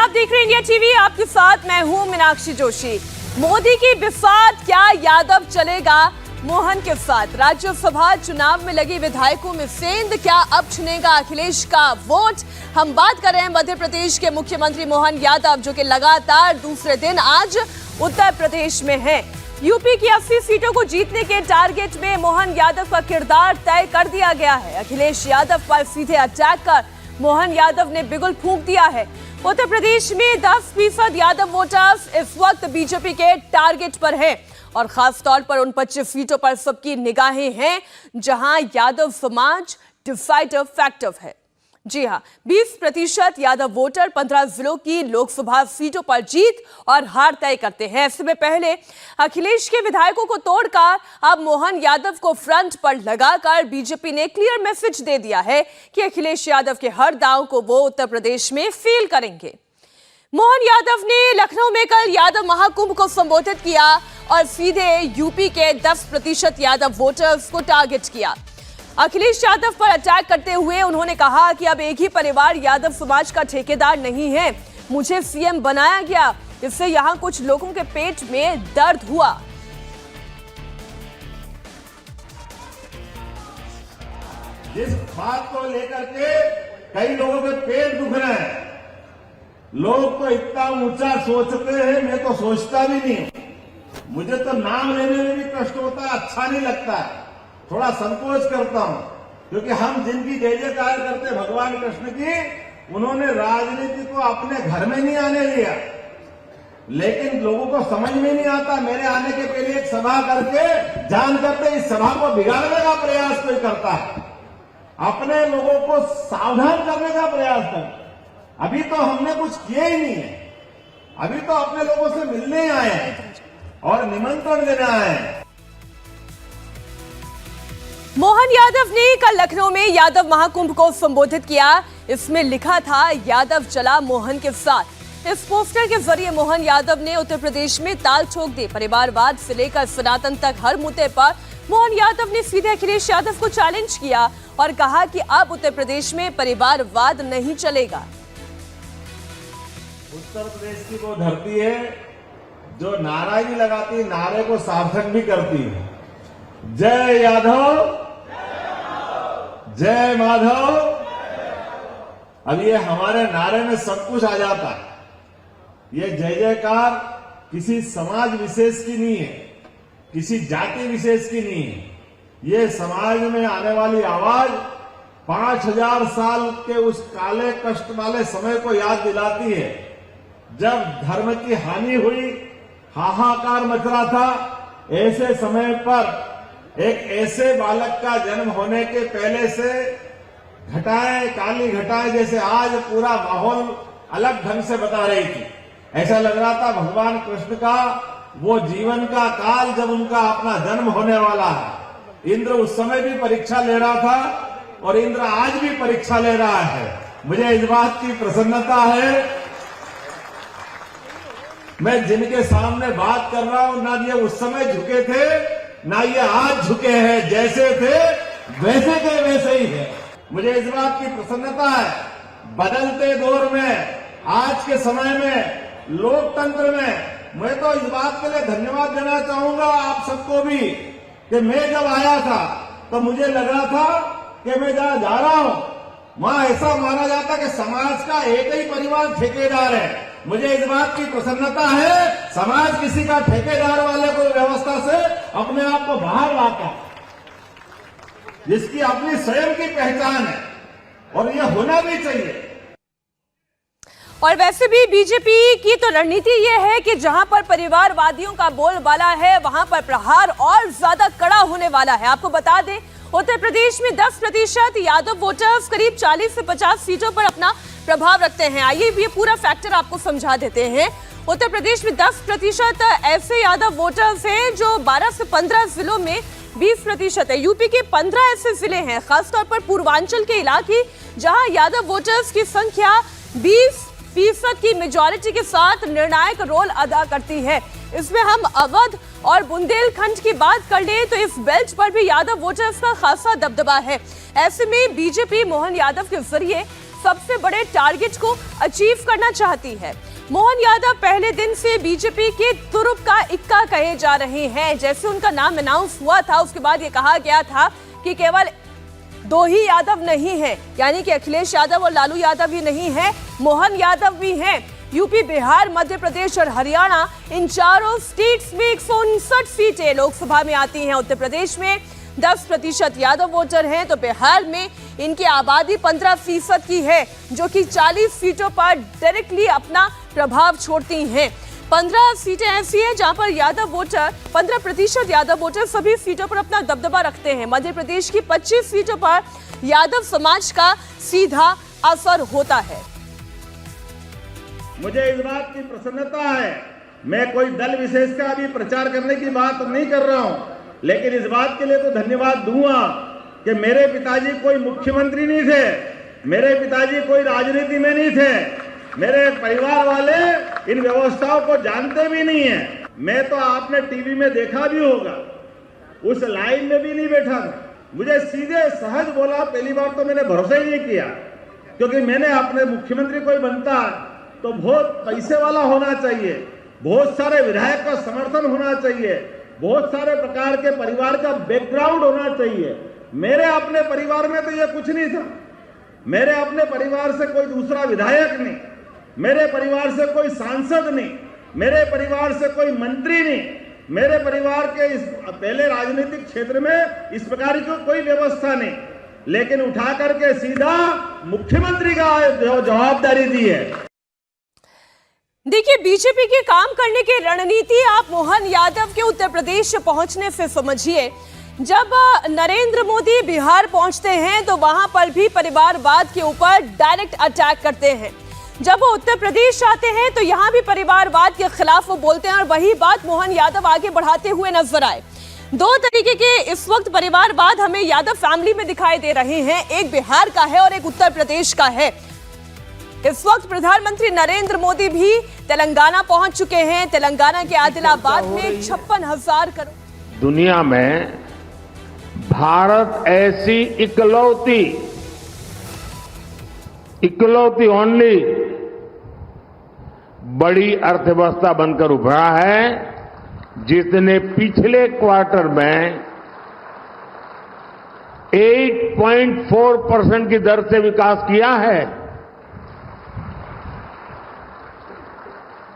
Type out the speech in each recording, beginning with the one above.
आप देख रहे हैं इंडिया टीवी। आपके साथ मैं हूं मीनाक्षी जोशी। मोदी की बिसात क्या यादव चलेगा मोहन के साथ? राज्यसभा चुनाव में लगे विधायकों में सेंध क्या अब चुनेगा अखिलेश का वोट? हम बात कर रहे हैं मध्य प्रदेश के मुख्यमंत्री मोहन यादव, जो कि लगातार दूसरे दिन आज उत्तर प्रदेश में हैं। यूपी की 80 सीटों को जीतने के टारगेट में मोहन यादव का किरदार तय कर दिया गया है। अखिलेश यादव पर सीधे अटैक कर मोहन यादव ने बिगुल फूंक दिया है। उत्तर प्रदेश में 10% यादव वोटर्स इस वक्त बीजेपी के टारगेट पर हैं और खास तौर पर उन 25 सीटों पर सबकी निगाहें हैं जहां यादव समाज डिसाइडर फैक्टर है। जी हां, 20% यादव वोटर 15 जिलों की लोकसभा सीटों पर जीत और हार तय करते हैं। इससे पहले अखिलेश के विधायकों को तोड़कर अब मोहन यादव को फ्रंट पर लगाकर बीजेपी ने क्लियर मैसेज दे दिया है कि अखिलेश यादव के हर दांव को वो उत्तर प्रदेश में फेल करेंगे। मोहन यादव ने लखनऊ में कल यादव महाकुंभ को संबोधित किया और सीधे यूपी के 10% यादव वोटर्स को टारगेट किया। अखिलेश यादव पर अटैक करते हुए उन्होंने कहा कि अब एक ही परिवार यादव समाज का ठेकेदार नहीं है। मुझे सीएम बनाया गया, इससे यहां कुछ लोगों के पेट में दर्द हुआ। जिस बात को लेकर के कई लोगों के पेट दुख रहे हैं, लोग तो इतना ऊंचा सोचते हैं, मैं तो सोचता भी नहीं। मुझे तो नाम लेने में भी कष्ट होता है, अच्छा नहीं लगता है, थोड़ा संकोच करता हूं, क्योंकि हम जिनकी जय जयकार करते भगवान कृष्ण की, उन्होंने राजनीति को अपने घर में नहीं आने दिया। लेकिन लोगों को समझ में नहीं आता, मेरे आने के पहले एक सभा करके जान करते इस सभा को बिगाड़ने का प्रयास कोई करता है, अपने लोगों को सावधान करने का प्रयास करता। अभी तो हमने कुछ किया ही नहीं है, अभी तो अपने लोगों से मिलने आए हैं और निमंत्रण देने आए हैं। मोहन यादव ने कल लखनऊ में यादव महाकुंभ को संबोधित किया। इसमें लिखा था, यादव चला मोहन के साथ। इस पोस्टर के जरिए मोहन यादव ने उत्तर प्रदेश में ताल ठोक दी। परिवारवाद से लेकर सनातन तक हर मुद्दे पर मोहन यादव ने सीधे अखिलेश यादव को चैलेंज किया और कहा कि अब उत्तर प्रदेश में परिवारवाद नहीं चलेगा। उत्तर प्रदेश की वो धरती है जो नारा ही लगाती, नारे को सार्थक भी करती है। जय यादव, जय माधव। अब ये हमारे नारे में सब कुछ आ जाता है। ये जय जयकार किसी समाज विशेष की नहीं है, किसी जाति विशेष की नहीं है। ये समाज में आने वाली आवाज 5000 साल के उस काले कष्ट वाले समय को याद दिलाती है, जब धर्म की हानि हुई, हाहाकार मच रहा था। ऐसे समय पर एक ऐसे बालक का जन्म होने के पहले से घटाएं, काली घटाएं जैसे आज पूरा माहौल अलग ढंग से बता रही थी। ऐसा लग रहा था भगवान कृष्ण का वो जीवन का काल जब उनका अपना जन्म होने वाला है। इंद्र उस समय भी परीक्षा ले रहा था और इंद्र आज भी परीक्षा ले रहा है। मुझे इस बात की प्रसन्नता है, मैं जिनके सामने बात कर रहा हूं, ना ये उस समय झुके थे ना ये आज झुके हैं, जैसे थे वैसे के वैसे ही है। मुझे इस बात की प्रसन्नता है, बदलते दौर में, आज के समय में, लोकतंत्र में, मैं तो इस बात के लिए धन्यवाद देना चाहूंगा आप सबको भी कि मैं जब आया था तो मुझे लग रहा था कि मैं जहां जा रहा हूं वहां ऐसा माना जाता कि समाज का एक ही परिवार ठेकेदार है। मुझे इस बात की प्रसन्नता है, समाज किसी का ठेकेदार वाले को व्यवस्था से अपने आप को बाहर लाता, जिसकी अपनी स्वयं की पहचान है, और यह होना भी चाहिए। और वैसे भी बीजेपी की तो रणनीति ये है कि जहां पर परिवारवादियों का बोलबाला है, वहां पर प्रहार और ज्यादा कड़ा होने वाला है। आपको बता दें, उत्तर प्रदेश में 10% यादव वोटर्स करीब 40 से 50 सीटों पर अपना प्रभाव रखते हैं। आइए ये पूरा फैक्टर आपको समझा देते हैं। उत्तर प्रदेश में 10% ऐसे यादव वोटर्स हैं जो 12 से 15 जिलों में 20% है। यूपी के 15 ऐसे जिले हैं, खासतौर पर पूर्वांचल के इलाके, जहां यादव वोटर्स की संख्या 20% की मेजॉरिटी के साथ निर्णायक रोल अदा करती है। इसमें हम अवध और बुंदेलखंड की बात कर लें तो इस बेल्ट पर भी यादव वोटर्स का खासा दबदबा है। ऐसे में बीजेपी मोहन यादव के जरिए सबसे बड़े टारगेट को अचीव करना चाहती है। मोहन यादव पहले दिन से बीजेपी के तुरुप का इक्का कहे जा रहे हैं। जैसे उनका नाम अनाउंस हुआ था उसके बाद ये कहा गया था कि केवल दो ही यादव नहीं है, यानी कि अखिलेश यादव और लालू यादव ही नहीं है, मोहन यादव भी हैं। यूपी, बिहार, मध्य प्रदेश और हरियाणा, इन चारों स्टेट्स में 159 सीटें लोकसभा में आती हैं। उत्तर प्रदेश में 10% यादव वोटर हैं, तो बिहार में इनकी आबादी 15% की है, जो कि 40 सीटों पर डायरेक्टली अपना प्रभाव छोड़ती हैं। 15 सीटें ऐसी हैं जहां पर यादव वोटर 15% यादव वोटर सभी सीटों पर अपना दबदबा रखते हैं। मध्य प्रदेश की 25 सीटों पर यादव समाज का सीधा असर होता है। मुझे इस बात की प्रसन्नता है, मैं कोई दल विशेष का अभी प्रचार करने की बात नहीं कर रहा हूं, लेकिन इस बात के लिए तो धन्यवाद दूंगा कि मेरे पिताजी कोई मुख्यमंत्री नहीं थे, मेरे पिताजी कोई राजनीति में नहीं थे, मेरे परिवार वाले इन व्यवस्थाओं को जानते भी नहीं है। मैं तो आपने टीवी में देखा भी होगा, उस लाइन में भी नहीं बैठा था। मुझे सीधे सहज बोला, पहली बार तो मैंने भरोसा ही नहीं किया, क्योंकि मैंने अपने मुख्यमंत्री कोई बनता तो बहुत पैसे वाला होना चाहिए, बहुत सारे विधायक का समर्थन होना चाहिए, बहुत सारे प्रकार के परिवार का बैकग्राउंड होना चाहिए। मेरे अपने परिवार में तो ये कुछ नहीं था। मेरे अपने परिवार से कोई दूसरा विधायक नहीं, मेरे परिवार से कोई सांसद नहीं, मेरे परिवार से कोई मंत्री नहीं, मेरे परिवार के इस पहले राजनीतिक क्षेत्र में इस प्रकार की कोई व्यवस्था नहीं, लेकिन उठा करके सीधा मुख्यमंत्री का जवाबदारी दी है। देखिए, बीजेपी के काम करने की रणनीति आप मोहन यादव के उत्तर प्रदेश पहुंचने से समझिए। जब नरेंद्र मोदी बिहार पहुंचते हैं तो वहां पर भी परिवारवाद के ऊपर डायरेक्ट अटैक करते हैं। जब वो उत्तर प्रदेश आते हैं तो यहां भी परिवारवाद के खिलाफ वो बोलते हैं, और वही बात मोहन यादव आगे बढ़ाते हुए नजर आए। दो तरीके के इस वक्त परिवारवाद हमें यादव फैमिली में दिखाई दे रहे हैं, एक बिहार का है और एक उत्तर प्रदेश का है। इस वक्त प्रधानमंत्री नरेंद्र मोदी भी तेलंगाना पहुंच चुके हैं। तेलंगाना के आदिलाबाद में 56,000 करोड़। दुनिया में भारत ऐसी इकलौती ओनली बड़ी अर्थव्यवस्था बनकर उभरा है जिसने पिछले क्वार्टर में 8.4% की दर से विकास किया है।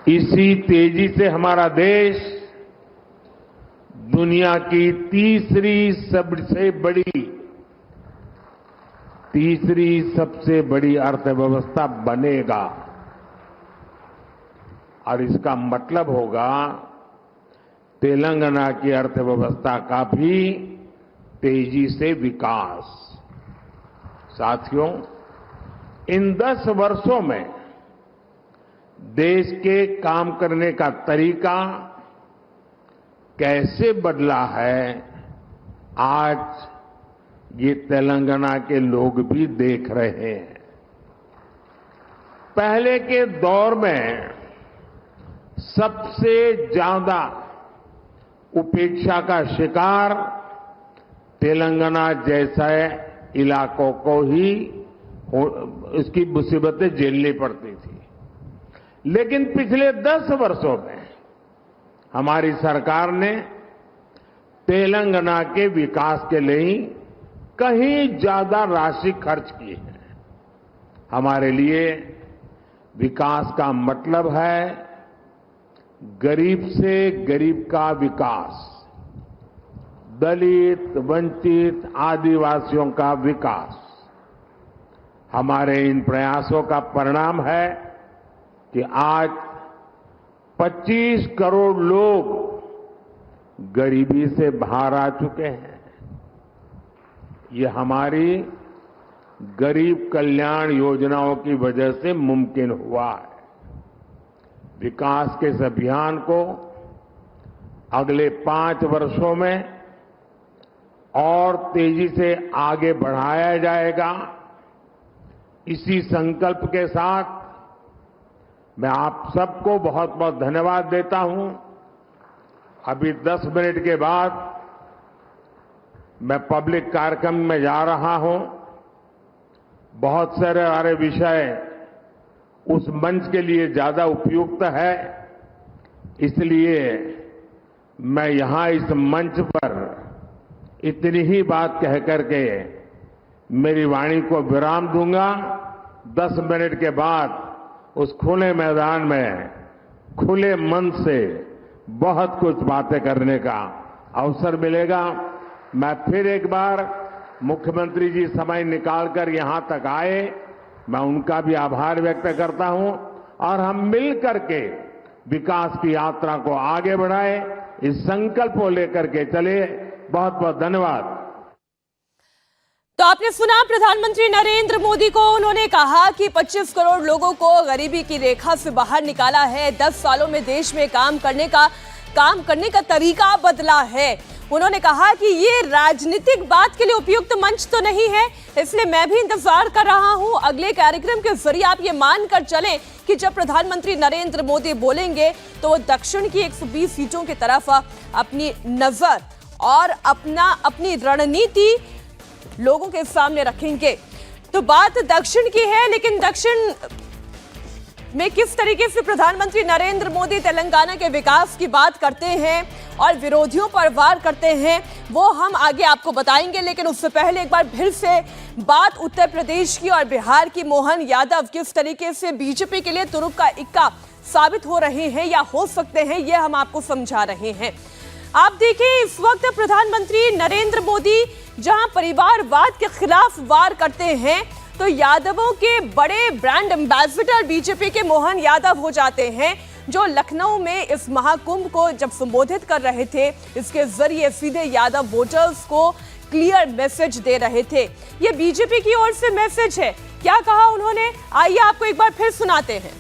इसी तेजी से हमारा देश दुनिया की तीसरी सबसे बड़ी अर्थव्यवस्था बनेगा, और इसका मतलब होगा तेलंगाना की अर्थव्यवस्था का भी तेजी से विकास। साथियों, इन 10 वर्षों में देश के काम करने का तरीका कैसे बदला है, आज ये तेलंगाना के लोग भी देख रहे हैं। पहले के दौर में सबसे ज्यादा उपेक्षा का शिकार तेलंगाना जैसे इलाकों को ही इसकी मुसीबतें झेलनी पड़ती थी। लेकिन पिछले 10 वर्षों में हमारी सरकार ने तेलंगाना के विकास के लिए कहीं ज्यादा राशि खर्च की है। हमारे लिए विकास का मतलब है गरीब से गरीब का विकास, दलित, वंचित, आदिवासियों का विकास। हमारे इन प्रयासों का परिणाम है कि आज 25 करोड़ लोग गरीबी से बाहर आ चुके हैं। ये हमारी गरीब कल्याण योजनाओं की वजह से मुमकिन हुआ है। विकास के इस अभियान को अगले 5 वर्षों में और तेजी से आगे बढ़ाया जाएगा। इसी संकल्प के साथ मैं आप सबको बहुत बहुत धन्यवाद देता हूं। अभी 10 मिनट के बाद मैं पब्लिक कार्यक्रम में जा रहा हूं। बहुत सारे विषय उस मंच के लिए ज्यादा उपयुक्त है, इसलिए मैं यहां इस मंच पर इतनी ही बात कह करके मेरी वाणी को विराम दूंगा। 10 मिनट के बाद उस खुले मैदान में खुले मन से बहुत कुछ बातें करने का अवसर मिलेगा। मैं फिर एक बार मुख्यमंत्री जी समय निकालकर यहां तक आए, मैं उनका भी आभार व्यक्त करता हूं और हम मिलकर के विकास की यात्रा को आगे बढ़ाए, इस संकल्प को लेकर के चले। बहुत बहुत धन्यवाद। तो आपने सुना प्रधानमंत्री नरेंद्र मोदी को, उन्होंने कहा कि 25 करोड़ लोगों को गरीबी की रेखा से बाहर निकाला है। 10 सालों में देश में काम करने का तरीका बदला है। उन्होंने कहा कि ये राजनीतिक बात के लिए उपयुक्त मंच तो नहीं है, इसलिए मैं भी इंतजार कर रहा हूं अगले कार्यक्रम के जरिए आप ये मानकर चलें कि जब प्रधानमंत्री नरेंद्र मोदी बोलेंगे तो वो दक्षिण की 120 सीटों की तरफ अपनी नजर और अपनी रणनीति लोगों के सामने रखेंगे। तो बात दक्षिण की है, लेकिन दक्षिण में किस तरीके से प्रधानमंत्री नरेंद्र मोदी तेलंगाना के विकास की बात करते हैं और विरोधियों पर वार करते हैं, वो हम आगे आपको बताएंगे। लेकिन उससे पहले एक बार फिर से बात उत्तर प्रदेश की और बिहार की। मोहन यादव किस तरीके से बीजेपी के लिए तुरुप का इक्का साबित हो रहे हैं या हो सकते हैं, ये हम आपको समझा रहे हैं। आप देखिए, इस वक्त प्रधानमंत्री नरेंद्र मोदी जहां परिवारवाद के खिलाफ वार करते हैं, तो यादवों के बड़े ब्रांड एम्बेसडर बीजेपी के मोहन यादव हो जाते हैं, जो लखनऊ में इस महाकुंभ को जब संबोधित कर रहे थे, इसके जरिए सीधे यादव वोटर्स को क्लियर मैसेज दे रहे थे। ये बीजेपी की ओर से मैसेज है। क्या कहा उन्होंने, आइए आपको एक बार फिर सुनाते हैं।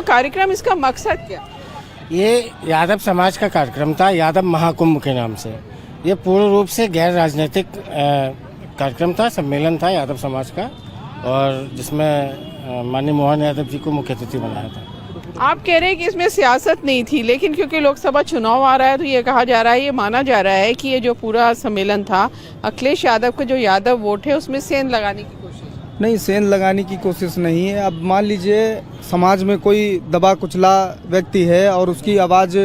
कार्यक्रम, इसका मकसद क्या? ये यादव समाज का कार्यक्रम था, यादव महाकुंभ के नाम से। ये पूर्ण रूप से गैर राजनीतिक कार्यक्रम था, सम्मेलन था यादव समाज का, और जिसमें माननीय मोहन यादव जी को मुख्य अतिथि बनाया था। आप कह रहे हैं कि इसमें सियासत नहीं थी, लेकिन क्योंकि लोकसभा चुनाव आ रहा है तो ये कहा जा रहा है, ये माना जा रहा है कि ये जो पूरा सम्मेलन था, अखिलेश यादव का जो यादव वोट है उसमें सेंध लगाने की कोशिश। नहीं, सेंध लगाने की कोशिश नहीं है। अब मान लीजिए समाज में कोई दबा कुचला व्यक्ति है और उसकी आवाज़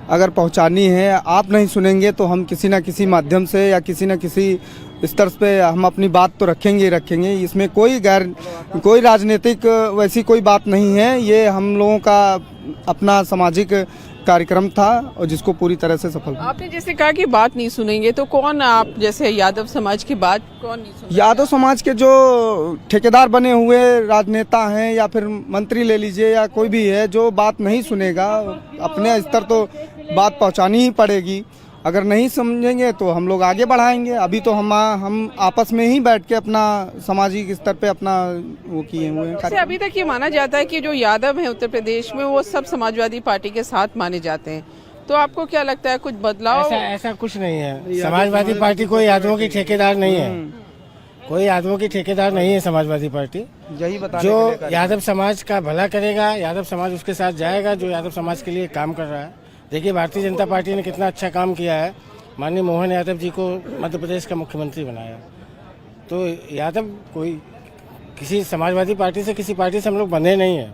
अगर पहुंचानी है, आप नहीं सुनेंगे तो हम किसी न किसी माध्यम से या किसी न किसी स्तर पे हम अपनी बात तो रखेंगे। इसमें कोई राजनीतिक वैसी कोई बात नहीं है। ये हम लोगों का अपना सामाजिक कार्यक्रम था और जिसको पूरी तरह से सफल। आपने जैसे कहा कि बात नहीं सुनेंगे, तो कौन, आप जैसे यादव समाज की बात कौन नहीं सुनेगा? यादव समाज के जो ठेकेदार बने हुए राजनेता हैं या फिर मंत्री ले लीजिए या कोई भी है, जो बात नहीं सुनेगा, अपने स्तर तो बात पहुंचानी ही पड़ेगी। अगर नहीं समझेंगे तो हम लोग आगे बढ़ाएंगे। अभी तो हम आपस में ही बैठ के अपना सामाजिक स्तर पे अपना वो किए हुए हैं। अभी तक ये माना जाता है कि जो यादव हैं उत्तर प्रदेश में, वो सब समाजवादी पार्टी के साथ माने जाते हैं, तो आपको क्या लगता है कुछ बदलाव? ऐसा कुछ नहीं है। समाजवादी पार्टी कोई यादवों की ठेकेदार नहीं है, कोई यादवों की ठेकेदार नहीं है समाजवादी पार्टी। यही बता, जो यादव समाज का भला करेगा, यादव समाज उसके साथ जाएगा, जो यादव समाज के लिए काम कर रहा है। देखिए, भारतीय जनता पार्टी ने कितना अच्छा काम किया है, माननीय मोहन यादव जी को मध्य प्रदेश का मुख्यमंत्री बनाया। तो यादव कोई किसी समाजवादी पार्टी से, किसी पार्टी से हम लोग बंधे नहीं हैं।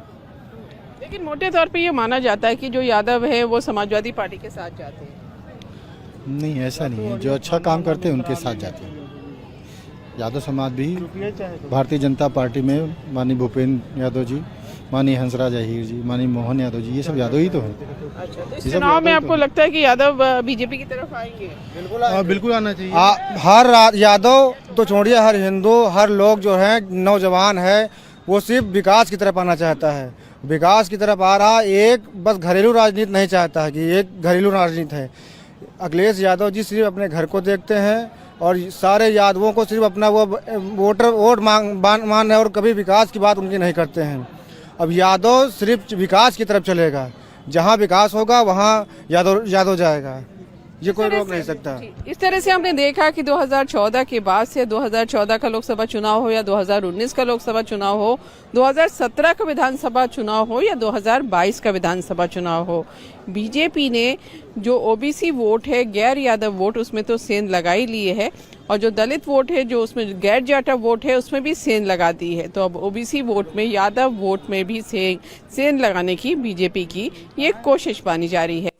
लेकिन मोटे तौर पे ये माना जाता है कि जो यादव है वो समाजवादी पार्टी के साथ जाते हैं। नहीं, ऐसा नहीं है। जो अच्छा काम करते हैं उनके साथ जाते हैं। यादव समाज भी भारतीय जनता पार्टी में माननीय भूपेंद्र यादव जी, माननीय हंसराज अहीर जी, माननीय मोहन यादव जी, ये सब यादव ही तो है। अच्छा, तो इस चुनाव में आपको लगता है कि यादव बीजेपी की तरफ आएंगे? बिल्कुल आना चाहिए। हर यादव तो छोड़िए, हर हिंदू, हर लोग जो है, नौजवान है, वो सिर्फ विकास की तरफ आना चाहता है। विकास की तरफ आ रहा, एक बस घरेलू राजनीति नहीं चाहता है कि एक घरेलू राजनीति है। अखिलेश यादव जी सिर्फ अपने घर को देखते हैं और सारे यादवों को सिर्फ अपना वो वोट मांग और कभी विकास की बात उनकी नहीं करते हैं। अब यादव सिर्फ विकास की तरफ चलेगा, जहां विकास होगा वहां यादव जाएगा। ये कोई रोक नहीं सकता। इस तरह से हमने देखा कि 2014 के बाद से 2014 का लोकसभा चुनाव हो या 2019 का लोकसभा चुनाव हो, 2017 का विधानसभा चुनाव हो या 2022 का विधानसभा चुनाव हो, बीजेपी ने जो ओबीसी वोट है, गैर यादव वोट, उसमें तो सेंध लगा ही लिए है, और जो दलित वोट है, जो उसमें गैर जाटव वोट है, उसमें भी सेंध लगा दी है। तो अब ओबीसी वोट में, यादव वोट में भी सेंध लगाने की बीजेपी की ये कोशिश मानी जा रही है।